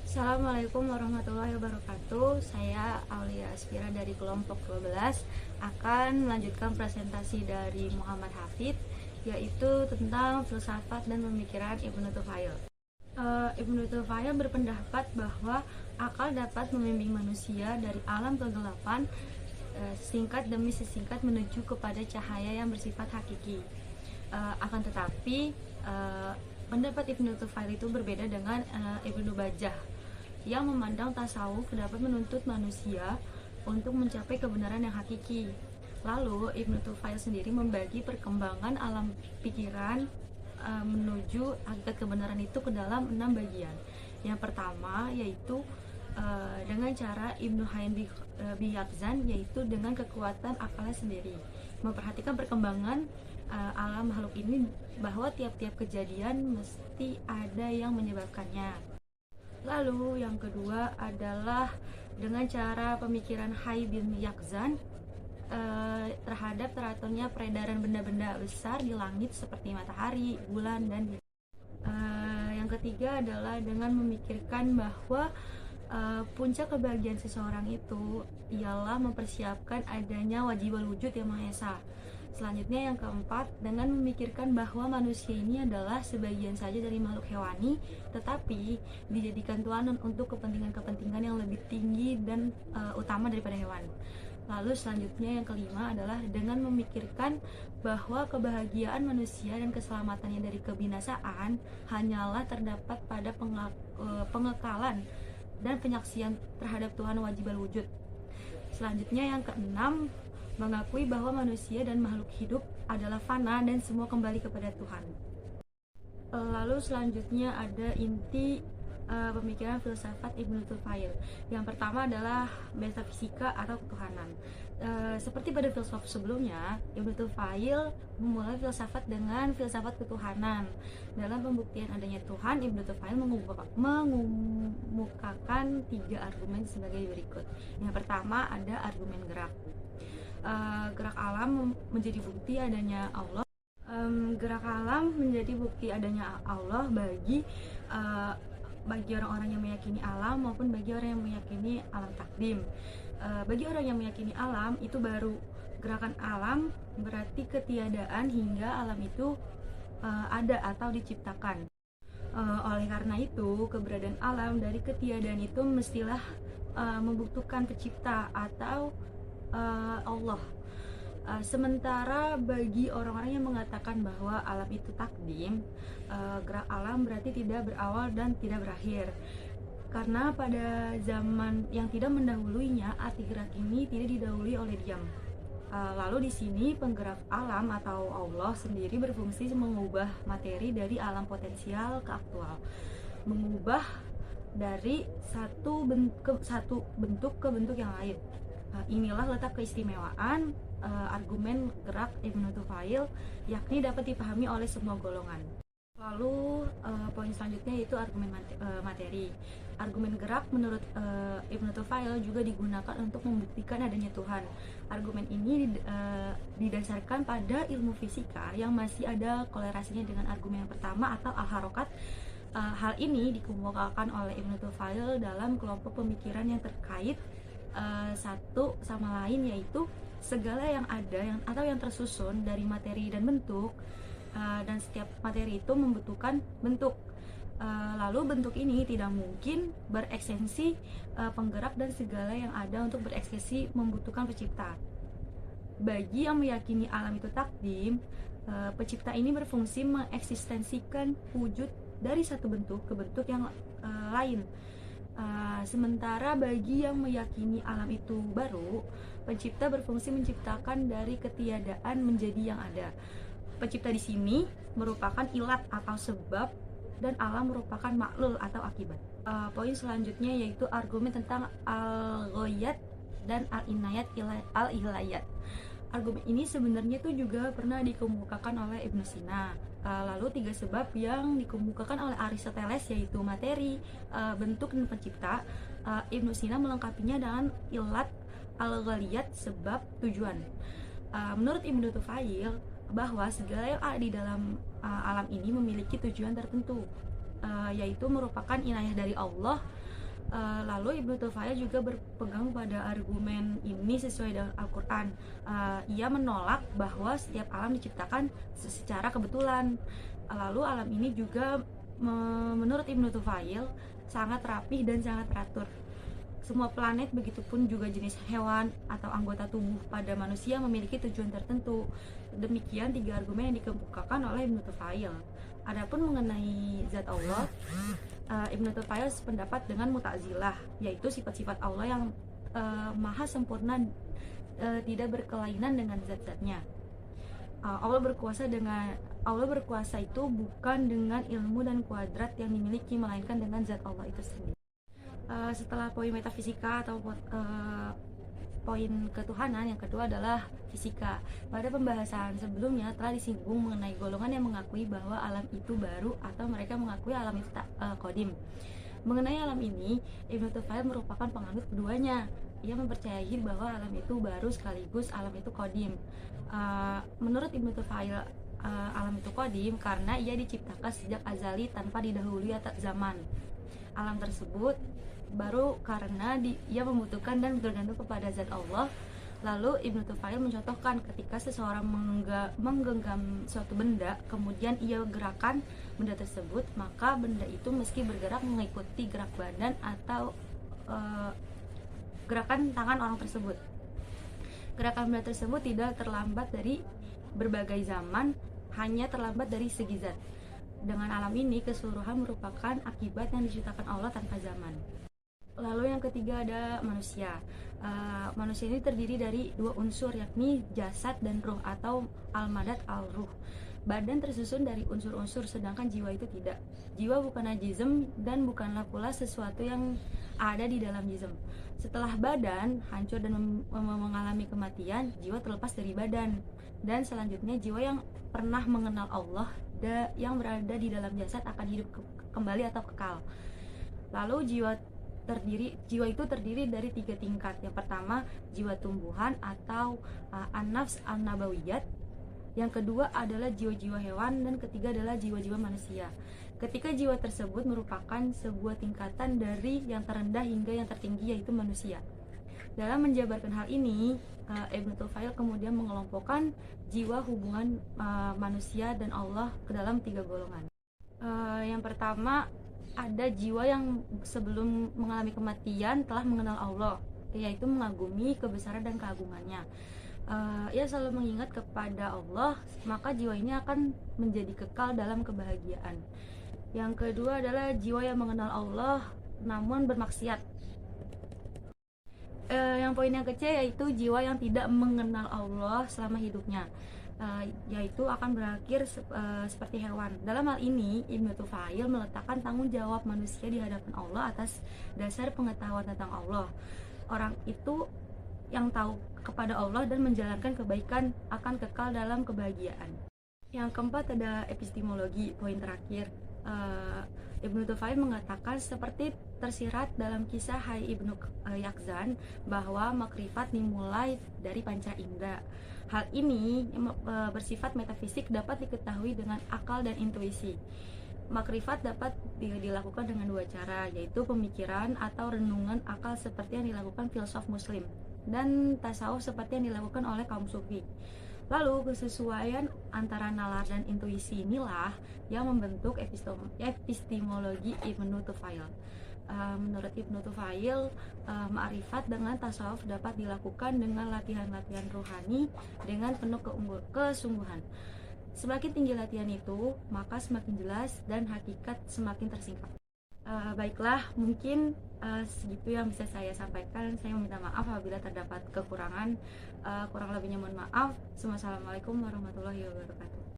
Assalamualaikum warahmatullahi wabarakatuh. Saya Aulia Aspira dari kelompok 12 akan melanjutkan presentasi dari Muhammad Hafid, yaitu tentang filsafat dan pemikiran Ibnu Tufail. Ibnu Tufail berpendapat bahwa akal dapat membimbing manusia dari alam kegelapan singkat demi sesingkat menuju kepada cahaya yang bersifat hakiki. Akan tetapi pendapat Ibnu Tufail itu berbeda dengan Ibnu Bajjah yang memandang tasawuf dapat menuntut manusia untuk mencapai kebenaran yang hakiki. Lalu Ibnu Tufail sendiri membagi perkembangan alam pikiran menuju hakikat kebenaran itu ke dalam 6 bagian. Yang pertama yaitu dengan cara Ibnu Hayyan Biyaqzan, yaitu dengan kekuatan akalnya sendiri, memperhatikan perkembangan alam makhluk ini, bahwa tiap-tiap kejadian mesti ada yang menyebabkannya. Lalu yang kedua adalah dengan cara pemikiran Hayy bin Yaqzan terhadap teraturnya peredaran benda-benda besar di langit seperti matahari, bulan, dan yang ketiga adalah dengan memikirkan bahwa puncak kebahagiaan seseorang itu ialah mempersiapkan adanya wajibul wujud yang Maha Esa. Selanjutnya yang keempat, dengan memikirkan bahwa manusia ini adalah sebagian saja dari makhluk hewani, tetapi dijadikan tuanan untuk kepentingan-kepentingan yang lebih tinggi dan utama daripada hewan. Lalu selanjutnya yang kelima adalah dengan memikirkan bahwa kebahagiaan manusia dan keselamatannya dari kebinasaan hanyalah terdapat pada pengekalan dan penyaksian terhadap Tuhan wajibul wujud. Selanjutnya yang keenam, mengakui bahwa manusia dan makhluk hidup adalah fana dan semua kembali kepada Tuhan. Lalu selanjutnya ada inti pemikiran filsafat Ibnu Tufail. Yang pertama adalah metafisika atau ketuhanan. Seperti pada filsuf sebelumnya, Ibnu Tufail memulai filsafat dengan filsafat ketuhanan. Dalam pembuktian adanya Tuhan, Ibnu Tufail mengemukakan 3 argumen sebagai berikut. Yang pertama ada argumen gerak. Gerak alam menjadi bukti adanya Allah. Gerak alam menjadi bukti adanya Allah bagi orang-orang yang meyakini alam maupun bagi orang yang meyakini alam takdim. Bagi orang yang meyakini alam itu baru gerakan alam berarti ketiadaan hingga alam itu ada atau diciptakan. Oleh karena itu, keberadaan alam dari ketiadaan itu mestilah membutuhkan pencipta atau Allah. Sementara bagi orang-orang yang mengatakan bahwa alam itu takdim, gerak alam berarti tidak berawal dan tidak berakhir. Karena pada zaman yang tidak mendahuluinya, arti gerak ini tidak didahului oleh diam. Lalu di sini penggerak alam atau Allah sendiri berfungsi mengubah materi dari alam potensial ke aktual, mengubah dari satu bentuk ke bentuk yang lain. Inilah letak keistimewaan argumen gerak Ibnu Tufail, yakni dapat dipahami oleh semua golongan. Lalu poin selanjutnya yaitu argumen materi. Argumen gerak menurut Ibnu Tufail juga digunakan untuk membuktikan adanya Tuhan. Argumen ini didasarkan pada ilmu fisika yang masih ada kolerasinya dengan argumen yang pertama atau al-harokat. Hal ini dikemukakan oleh Ibnu Tufail dalam kelompok pemikiran yang terkait satu sama lain, yaitu segala yang ada atau yang tersusun dari materi dan bentuk, dan setiap materi itu membutuhkan bentuk. Lalu bentuk ini tidak mungkin berekstensi penggerak, dan segala yang ada untuk berekstensi membutuhkan pencipta. Bagi yang meyakini alam itu takdim, pencipta ini berfungsi mengeksistensikan wujud dari satu bentuk ke bentuk yang lain. Sementara bagi yang meyakini alam itu baru, pencipta berfungsi menciptakan dari ketiadaan menjadi yang ada. Pencipta di sini merupakan ilat atau sebab, dan alam merupakan maklul atau akibat. Poin selanjutnya yaitu argumen tentang al-ghoyat dan al-inayat al-ihlayat. Argumen ini sebenarnya itu juga pernah dikemukakan oleh Ibnu Sina. Lalu 3 sebab yang dikemukakan oleh Aristoteles yaitu materi, bentuk, dan pencipta. Ibnu Sina melengkapinya dengan ilat, al-ghaliyat, sebab, tujuan. Menurut Ibnu Tufail, bahwa segala yang ada di dalam alam ini memiliki tujuan tertentu, yaitu merupakan inayah dari Allah Lalu Ibnu Tufail juga berpegang pada argumen ini sesuai dengan Al-Quran. Ia menolak bahwa setiap alam diciptakan secara kebetulan. Lalu alam ini juga menurut Ibnu Tufail sangat rapih dan sangat teratur. Semua planet, begitupun juga jenis hewan atau anggota tubuh pada manusia memiliki tujuan tertentu. Demikian 3 argumen yang dikemukakan oleh Ibnu Tufail. Adapun mengenai zat Allah, Ibnu Tufail sependapat dengan Mu'tazilah, yaitu sifat-sifat Allah yang maha sempurna, tidak berkelainan dengan zat-zatnya. Allah berkuasa itu bukan dengan ilmu dan kuadrat yang dimiliki, melainkan dengan zat Allah itu sendiri. Setelah poin metafisika atau poin ketuhanan, yang kedua adalah fisika. Pada pembahasan sebelumnya telah disinggung mengenai golongan yang mengakui bahwa alam itu baru atau mereka mengakui alam itu qadim. Mengenai alam ini, Ibnu Tufail merupakan penganut keduanya. Ia mempercayai bahwa alam itu baru sekaligus alam itu qadim. Menurut Ibnu Tufail, alam itu qadim karena ia diciptakan sejak azali tanpa didahului zaman. Alam tersebut baru karena ia membutuhkan dan bergantung kepada zat Allah. Lalu Ibnu Tufail mencontohkan ketika seseorang menggenggam suatu benda, kemudian ia gerakan benda tersebut, maka benda itu meski bergerak mengikuti gerak badan atau gerakan tangan orang tersebut. Gerakan benda tersebut tidak terlambat dari berbagai zaman, hanya terlambat dari segi zat. Dengan alam ini, keseluruhan merupakan akibat yang diciptakan Allah tanpa zaman. Lalu yang ketiga ada manusia. Manusia ini terdiri dari 2 unsur, yakni jasad dan ruh atau al-madad al-ruh. Badan tersusun dari unsur-unsur, sedangkan jiwa itu tidak. Jiwa bukanlah jism dan bukanlah pula sesuatu yang ada di dalam jism. Setelah badan hancur dan mengalami kematian, jiwa terlepas dari badan. Dan selanjutnya jiwa yang pernah mengenal Allah yang berada di dalam jasad akan hidup kembali atau kekal. Lalu jiwa itu terdiri dari 3 tingkat. Yang pertama, jiwa tumbuhan atau an-nafs an-nabawiyat. Yang kedua adalah jiwa-jiwa hewan, dan ketiga adalah jiwa-jiwa manusia. Ketika jiwa tersebut merupakan sebuah tingkatan dari yang terendah hingga yang tertinggi, yaitu manusia. Dalam menjabarkan hal ini, Ibnu Tufail kemudian mengelompokkan jiwa hubungan manusia dan Allah ke dalam 3 golongan. Yang pertama, ada jiwa yang sebelum mengalami kematian telah mengenal Allah, yaitu mengagumi kebesaran dan keagungannya. Ia selalu mengingat kepada Allah, maka jiwa ini akan menjadi kekal dalam kebahagiaan. Yang kedua adalah jiwa yang mengenal Allah namun bermaksiat. Yang poin yang kecil yaitu jiwa yang tidak mengenal Allah selama hidupnya, yaitu akan berakhir seperti hewan. Dalam hal ini, Ibnu Tufail meletakkan tanggung jawab manusia di hadapan Allah atas dasar pengetahuan tentang Allah. Orang itu yang tahu kepada Allah dan menjalankan kebaikan akan kekal dalam kebahagiaan. Yang keempat ada epistemologi, poin terakhir. Ibnu Tufail mengatakan seperti tersirat dalam kisah Hai Ibnu Yaqzan bahwa makrifat dimulai dari panca indera. Hal ini bersifat metafisik, dapat diketahui dengan akal dan intuisi. Makrifat dapat dilakukan dengan 2 cara, yaitu pemikiran atau renungan akal seperti yang dilakukan filsuf muslim, dan tasawuf seperti yang dilakukan oleh kaum sufi. Lalu kesesuaian antara nalar dan intuisi inilah yang membentuk epistemologi Ibnu Tufail. Menurut Ibnu Tufail, ma'rifat dengan tasawuf dapat dilakukan dengan latihan-latihan rohani dengan penuh kesungguhan. Semakin tinggi latihan itu, maka semakin jelas dan hakikat semakin tersingkap. Baiklah, mungkin segitu yang bisa saya sampaikan. Saya meminta maaf apabila terdapat kekurangan. Kurang lebihnya mohon maaf. Wassalamualaikum warahmatullahi wabarakatuh.